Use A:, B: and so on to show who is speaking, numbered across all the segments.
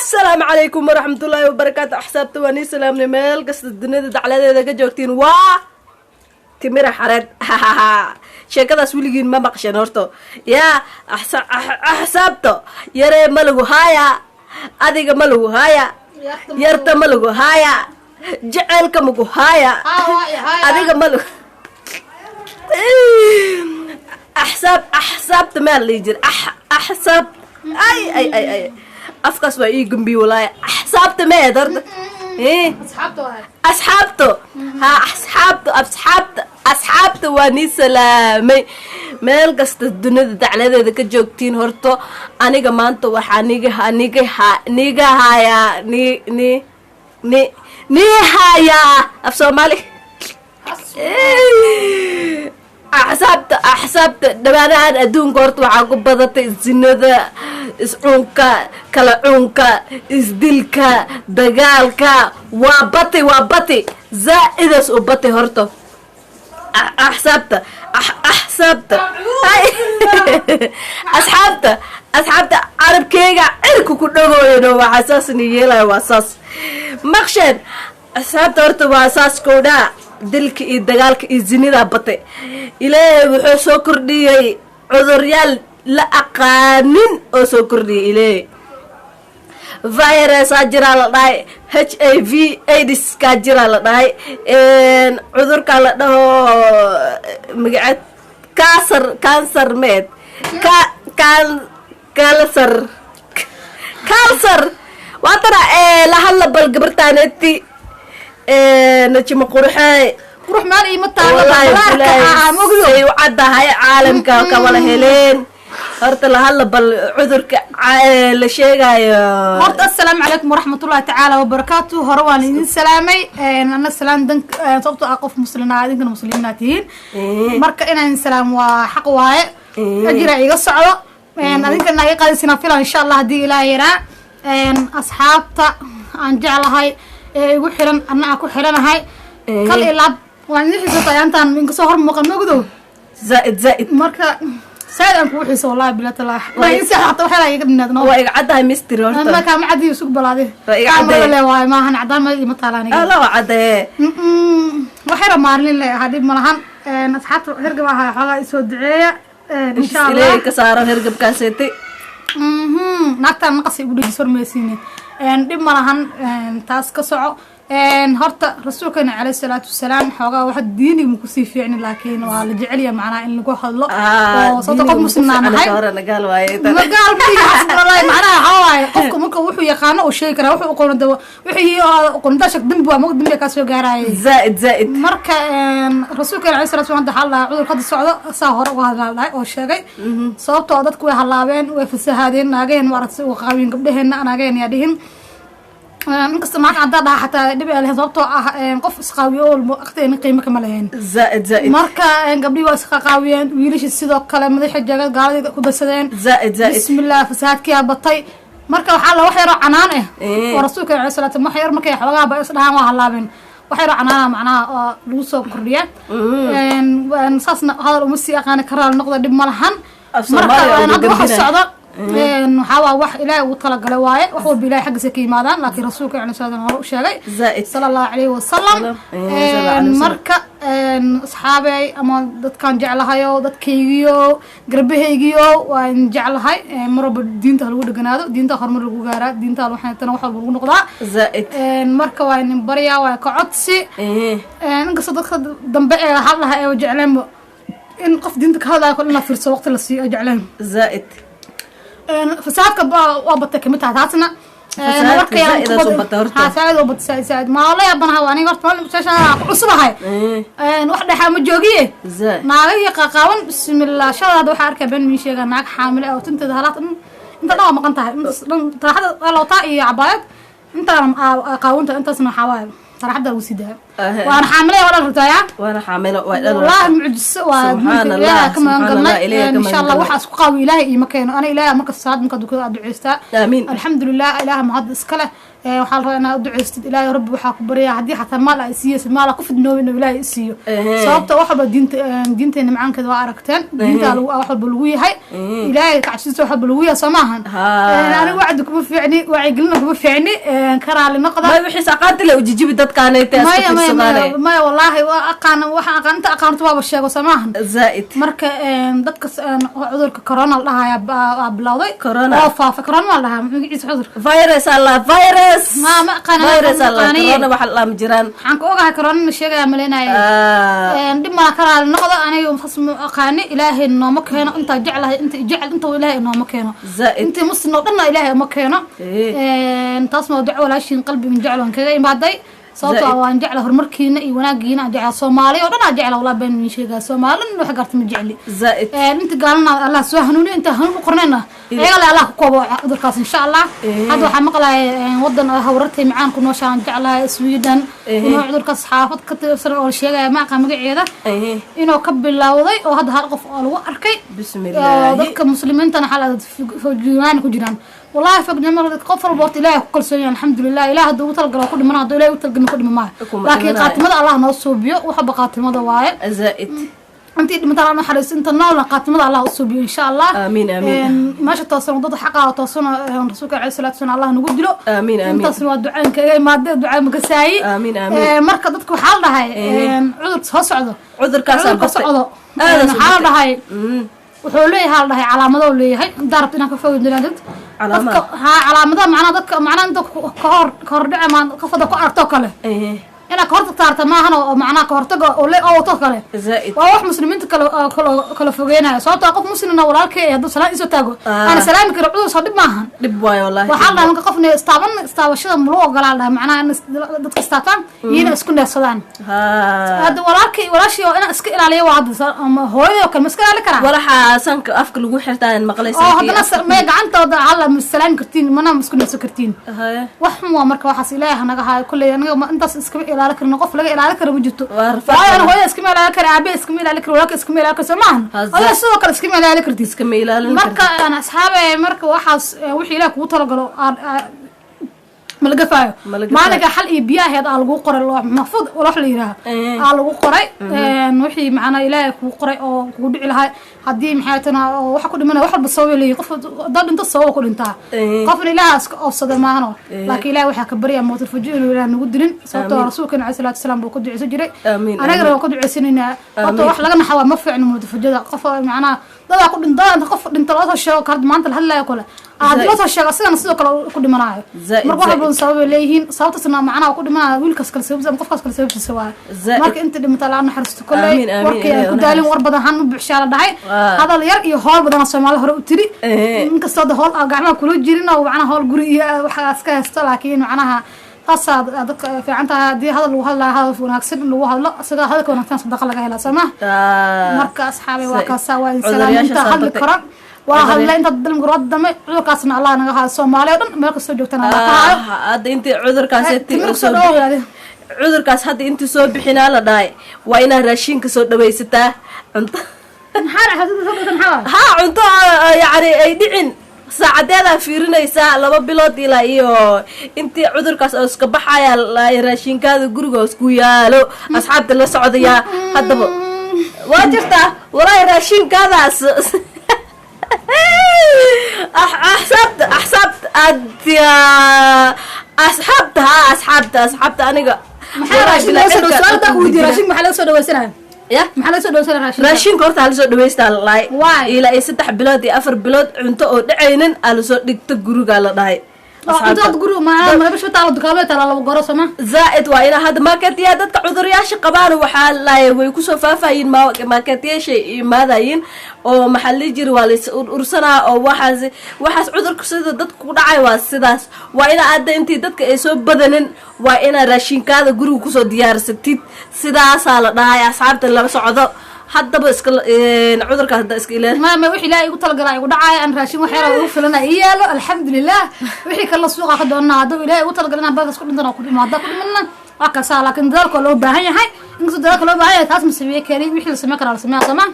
A: السلام عليكم ورحمة الله وبركاته. أحسابت واني سلام نمال قصة الدنيا دعلة ذا جوكتين تمير حرد شيكذا سوليجين ما مقشن هرتو يا أحسابته يرى ملغو هايا أديك ملغو هايا يرت ملغو هايا جعلك ملغو هايا أديك ملغو أحساب تمال اللي يجري أحساب أي أفكس وإيه جنبي ولا أحسابته ما درت إيه أصحابته ها أصحابته واني سلامي مال قصة الدنيا دعلة ذاك جوكتين هرتو أنا جمانتو نيجا هايا ني هايا أفسر مالي أحسبت دمانان أدون قرط وعاقب بدت الزنة إسعونك كلاعونك إسدلك دجالك وابتي زائد سوبتي هرتو أحسبت أصحابت عرب كيجا إركو كله وحساسني يلا واساس مخشن أصحابت هرتو واساس كودا dilka iyo dagaalka iyo zinida batay ilaahay wuxuu soo kordhiyay cuduryaal la aqaanin oo soo kordhiyay ilaahay virus ajira la dhahay HIV AIDS ka jira la dhahay cudurka la dhaho magaceed cancer med cancer waatara la hal bal gabartaanati نجم قرحي
B: قرح مالي متى
A: والله وعدها عالمك كولا هلين هرت لهلا بالعذرك لشيء
B: هرت السلام عليكم ورحمة الله تعالى وبركاته هرواني سلامي أنا السلام دنك صوت أقف مسلمين عادين كنا مسلميناتين مركا إن السلام وحق واي أجرا يقصعوا أنا كنا يقال سنافيلا إن شاء الله دي لا يرى أصحابتا أنجعل هاي igu xiran anaa ku xiranahay kal ilaa waan xiisatay antaan min kasoo hor muuqan magdo
A: zaid
B: marka saadan ku xiiso wallahi bilatala way saxata waxa la iga dhinaadno
A: waa iga cadahay mystery horta
B: marka ma cadi isku balaade kaamada le waay ma han cadaan ma ima taalaani
A: la waa cadaye
B: waxa ramaalin le hadib malahan asxaabta hergab aha xaga soo duceeya insha Allah
A: ilaahay ka saaro hergabkaasay
B: naagta naqsi ugu dhigso meesine dib malahan taas ka soco horta rasuulkeena calayhi salaatu wasalaam xoogaa waxa diiniga ku sii fiicni laakiin waa la jecel yahay macnaha in lagu hadlo oo soo qof muslimaanahay
A: nagaal waaye
B: nagaal wallahi macnaha xawaaye qofku marka wuxuu yaqaan oo sheegi kara wuxuu qoran daba wixii qoran shak dambi waa dambi ka soo gaarayay
A: zaid
B: marka rasuulkeena calayhi salaatu wasalaam hadda cudur ka socdo saa hore uga hadlay oo sheegay sababtoo dadku way halaabeen way fasahaadeen naageen maaragtay oo qaawin gabdhaheena naageen yaa dhihin inkasta ma cadda dhaha xataa dib ay leeyahay sababtoo ah qof isqaawiyo oo waqtiga qiimo kama lahayn
A: zaid
B: marka gabdhii waa isqaawiyeen wiilasha sidoo kale madaxa jaga gaalada ku darsadeen
A: zaid
B: bismillah fasaadkii batay marka waxa la wax yar canaan ah oo rasuulka sallallahu alayhi wasallam wax yar markay xogaa ba isdhahan waa halaabeen wax yar canaan macnaha lagu soo kordhiya saasna hadal uma sii aqaan karaal noqdo dib malahan marka hadda waxa socdo waxaa wax ilaahay uu tala galay waaye wax walba ilaahay xaggiisa ka yimaadaan laakiin rasuulka sallallahu alayhi wasallam uu sheegay sallallahu alayhi wasallam marka asxaabay ama dadkan jeclahayo dadkaygiyo garbahaygiyo waan jeclahay marba diinta lagu dhaganaado diinta hormar lagu gaaraa diinta waxaan tan wax walba lagu noqdaa marka waa in bariya waa ka codsi inkastoo dadka dambe ee hadlaha ee jecleen in qof diinta ka hadlaayo in la fiirso waqti la siiyo jecleen
A: zaid
B: فسادك وابطة كم تعطنا
A: مركي إذا صبت هرتا
B: سعيد وبط سعيد ما الله يبنها وأنا قرت ما مش عصبة هاي واحدة حامل جوجية ما هي قاون بسم الله شو هذا حركة بين من شيء معك حامل أو تنت ظهرات أنت لا ما قنتها ترى حدا لو طاقي عبايات أنت قاونت أنت اسمه حوال ترى حدا وسيدها وأنا حاملة ولا رتايا
A: وأنا حاملة
B: والله معجز
A: سبحان الله
B: كمان قلنا إن شاء الله وحاس قوي إلهي مكانه أنا إلهي مركز الصعد ممكن دكتور عبد العزة
A: آمين
B: الحمد لله إله مهد إسكله waxaa la rabaa inaad u ducaystid ilaahay rabbi waxaa ku baryaa haddii xataa maal ay siiyeysid maal ku fidnoobi inuu ilaahay isiiyo sababta wax walba diinteena macaankeeda waa aragteen diinta wax walba lagu yahay ilaahay kacabsiisa wax walba lagu yahay soo maahan aniga wacdi kuma fiicni wacyigelina kuma fiicni karaali noqda
A: wixii aqaanta la ujijibi dadkaanayta
B: maya wallaahi waxaan aqaanta aqaanto waaba sheego soo maahan
A: zaaid
B: marka dadka cudurka corona la dhahayaa bilowday oo faafa corona la dhahaa magaciisa cudurka
A: virus allah virus
B: ما قانا
A: virus allah corona waxa la jiraan
B: waxaan ka ogahay corona sheegaya maleynay dib ma karaal noqdo aniga fasmo aqaani ilaahay nooma keeno inta jeclahay inta jecel inta ilaahay nooma keeno inta musno dhanna ilaahay ma keeno taas ma duco walaashin qalbiga jeclan kaga imaaday sababtoo waan jeclahay horumarkiina iyo wanaagiina jecel Soomaaliya oo dhan jecel wala been min sheega Soomaaliland wax gartay ma jecli
A: zaaid
B: inta gaalna Allah soo hanuuni inta hanuun qornayna ayaga la Allah ku koobo cudurkaas insha Allah hada waxa maqlay wadan hawrtay macaan ku nooshaan jeclahay Sweden inuu cudurkaas xaafad ka tirsan oo sheegay ma qaa magaceeda inuu ka bilowday oo hada hal qof oo lagu arkay bismillaah dadka muslimiintana xaalad fujinaan ku jiraan والله فقدنا مرة قفل بورت إلهي كل سنة الحمد لله إله هذا وتلقى لو كل من هذا إلهي وتلقى كل من معه لكن قاتمة الله نصوبيه وحب قاتمة وايد
A: زائد
B: أنت مثلا أنا حريص أنت النار قاتمة الله نصوبيه إن شاء الله
A: آمين آمين
B: ما شاء توصلنا ضد حقها وتوصلنا رسولك عليه الصلاة والسلام الله نقول له
A: آمين آمين
B: تصلوا الدعاء كأي مادة دعاء مقساي
A: آمين آمين
B: مركز ضدك حالة هاي عذر تصعده
A: عذر كاسر
B: تصعده حالة هاي wuxuu leeyahay hal dhahay calaamado leeyahay darabta inaan ka fogeyn dad calaamadaha macnaha inta ka hor dhici maan qofada ku aragto kale inaad kahorta taarta maahan oo macnaha kahortaga oo le oo wato kale waa wax muslimiinta kala fogeynayo sababtoo qof muslimna walaalkay hadduu salaam isoo taago ana salaami karo cudur soo dhib maahan
A: dhib waayo wallahi
B: waxaa la marka qofna istaabashada mulo ogolaa dhahay macnaha in dadka istaabtaan iyana isku neefsadaan hadda walaalkay walaashii oo inaan iska ilaaliyo waa hadda hooyadoo kale ma iska ilaali karaa
A: walaxa sanka afka lagu xirtaan maqlaysa
B: oo haddana may gacantooda alla ma salaami kartiin mana isku neefsan kartiin wax waa marka waxaas ilaahay naga hayo kulley anaga intaas iska ilaali karno qof laga ilaali karo ma jirto waayo hooyada iska ilaali kara aabe iska ilaali karo walaalka iska ilaali karo soomaan hooyada sidoo kale iska ilaali kartii
A: iska ilaalin
B: marka ana asxaabay marka waxaas wixii ilaahay kugu talagalo malaga faayo maalinka xal iyo biyaha heed aa lagu qoray maxfuud wax la yiraahdo aa lagu qoray wixii macna ilaahay kugu qoray oo kugu dhici lahay hadii maxay tana waxa ku dhimanay wax walba soo weelay qof dad inta soo ku dhintaa qofna ilaahay iska ofsada maahano laakiin ilaahay waxa ka bariya mootul fujin ilaahay nagu dilin sababtoo rasuulkana sallallahu alayhi wasallam buu ku duceysan jiray anaga waa ku duceysanina sababtoo wax laga naxaa ma fiicno mootul fujada qof macna dad ku dhintaan qof dhinta loo sheego kard maanta la hadlayo kale loo soo sheego sidana sidoo kale ku dhimanayo marka waxa buu sabab leeyihiin sababtasna macna ku dhimanayo wiilkaas kale sabab qofkaas kale sababtiisa waa marka inta dhimata la naxariisto kale warkay ku daalin war badan han u bixshaala dhahay hadal yar iyo hool badan Soomaali hore u tiri inkastoo hool gacmaha kula jirin oo macna hool guri iyo waxa iska haysto laakiin macnaha taasad dadka fiicanta hadii hadal lagu hadlaa hadal wanaagsan lagu hadlo asaga hadalka wanaagsan sadaqa laga helaa sama marka asxaabay waa ka saawa salaamta hadal karan waa hadla inta dalm garwad dame cudurkaasna Allah naga hayo Soomaaliya dhan meel kasta joogtana
A: hadda inta cudurkaas hadda inta soo bixinaa la dhaay waa inaa raashinka soo dhawaysataa cunto cunto yani ay dhicin saacadeeda fiirinaysa 2 bilood ilaa iyo intii cudurkaas oo iska baxaya raashinkaada guriga isku yaalo asxaabta la socdaya hadaba waa jirta walaa raashinkaadaas أصحابت أنا راشين كورت على صوت دويست الله إلى يستح بلادي أفر بلاد عنتو دعينن على صوت دكتور جروج على داي
B: أنت تقولوا ما بشوف تعال دكالات على لو جرس ما
A: زائد وإلى هذا ما كتير هذا عذر ياش قبار وحال لا ويكسو فافين ما كتير شيء ماذا ين أو محل جري والس أرسنا أو وحاس عذر كسر ضد كودعي واسداس وإلى هذا أنت ضد كيسو بدنن وإلى راشين كذا جرو كسو ديار ستيت سداس على ده أصحاب الله سعدا حتى بس عذرك هذا إسكيله
B: ما وحي لا يقول تلقى يقول دعاء أن راشين وحيرة وفلنا إياه الحمد لله وحي كلا سوق أخذنا هذا ولا يقول تلقى لنا بس كل عندنا كل ما هذا كل منا waa kasaa laakiin dadaalka loo baahan yahay inkastoo dadaalka loo baahan yahay taas ma sameeye karin wixii la sameyn karaa la sameeyaa sooma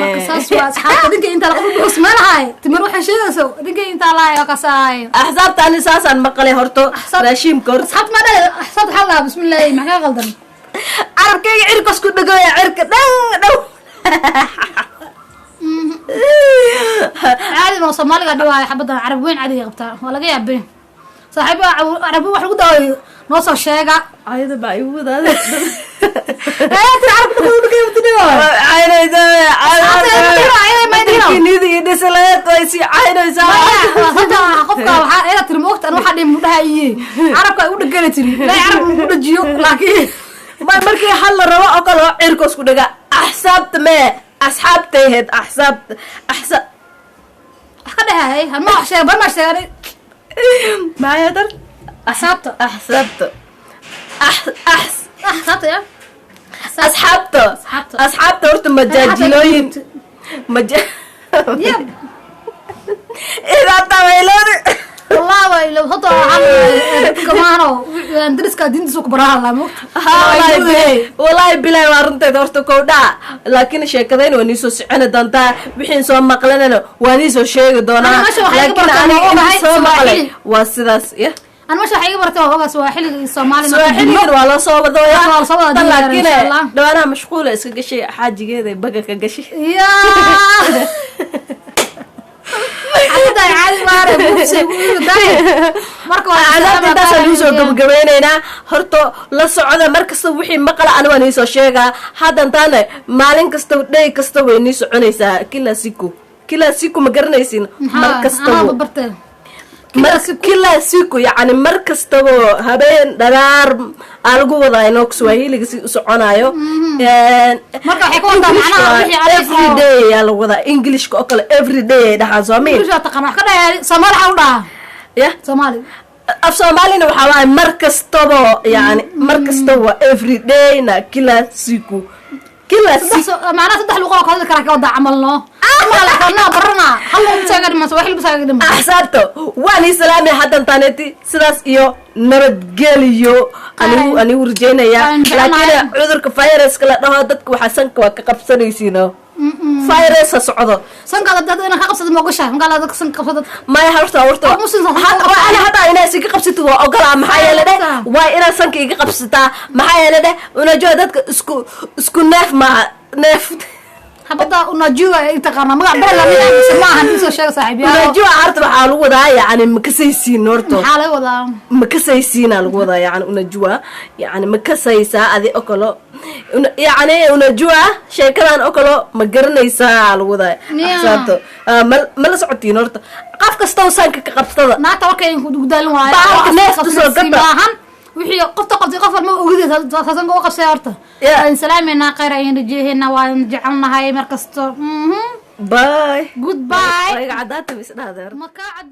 B: marka saas waa asxaabta dinka inta lagu dhuxus meelahay timir waxay sheegayso dinka inta laay waa kasaay
A: axsaabta ani saasaan maqlay horto raashiimka horto
B: asxaabta ma dhahay asxaabta xalla bismillah maxaa qaldan
A: carabkayga cirkas ku dhagooya cirka dhow
B: عادي ما صومالي قاعد يواي حبضنا عربيين عادي يقبطان ولا جاي عبين صاحبي عربي واحد قدوي نوصل شيقة
A: عايدة بعيود هذا
B: ايه تعرف تقول كيف تدوي
A: عايدة
B: عايدة ما يدينا
A: كنيدي يدسلات ويسي عايدة
B: صدق قفكا waxaa ila tirmo waqti aan waxa dhim dhahaye carabka ay u dhagan tiri la carab u dhajiyo laakiin
A: markii hal la rabo oo kale cirkas ku dhaga axsaabta me asxaabtay heed axsaab
B: أخذها هاي ما أحشر بما أحشر
A: ما يقدر
B: أحسبته
A: أحسبته
B: أحسبته يا
A: أسحبته أسحبته ورت مجاجلوين
B: يب
A: إذا طويلون
B: والله لو هطوا على كمانو درس كدين سوق براها لا مو
A: والله بلا وارنتي دورتو كودا لكن شيكدين ونيسو سعنا دانتا وحين سو مقلنا ونيسو شيغ دونا لكن انا سو مقلي واسداس يا
B: أنا مش حقيقة برتوا هو سواحلي الصومالي
A: سواحلي ولا صوب دويا
B: لكن
A: لو أنا مشغولة اسكو قشي حاجة كذا بقى كقشي
B: يا عادي عادي مارة بوسي marka
A: aan inta soo soo gabagabeynayna horto la socda markasta wixii maqal aan waan soo sheegaa hadan taana maalin kasta day kasta way ni soconaysaa kila siku ma garanaysin markasta kila siku yani markasta habeen dharaar algu wadayno Swahili si soconayo
B: marka waxay ku wadaa macnaha wixii
A: every day la wada English oo kale every day dhaxan Soomaali
B: English taqaan wax ka dhahay Soomaali waxa u dhaha
A: ya
B: Soomaali
A: af Soomaalina waxa waay markastaba yani markastaba every day na kila siku
B: macnaha saddex luqad oo kala ka wada camalno amala kana barna hallo taagad ma wax ilbu taagad ma
A: ahsanto wani salaami hadan taaneti sidaas iyo nabadgeliyo ani urjeynaya laakiin cudurka viruska la dhaho dadku waxa sanka waa ka qabsanaysiino virus socdo
B: sanka dad ina ka qabsado ma gashay sanka dad sanka qabsado
A: ma horta ana hada ina si ka qabsato waa ogolaa maxaa yeelay waa ina sanka iga qabsataa maxaa yeelay una joo dadka isku neef
B: habada una joo ay taqana magac bala ma ahan isoo sheeg saaxiib yaa
A: una joo arta waxa lagu wadaa yani ma kasaysiin horto
B: waxa lagu wadaa
A: ma kasaysiin lagu wadaa yani una joo yani ma kasaysa adi okolo يعني ونجوا شيكلان أكله مجرنيسا على وضع أحسنتو ما لسعتين نورت قف كستو سانك كقبضة
B: ناتا وكين قدال واي
A: بعض الناس تصل
B: قبضة وحي قفط ما وجد سانك وقف سيارته سلامنا خير أين رجيهنا ونجعلنا هاي مركزتو
A: باي
B: جود باي
A: عدات بس هذا
B: ما كعد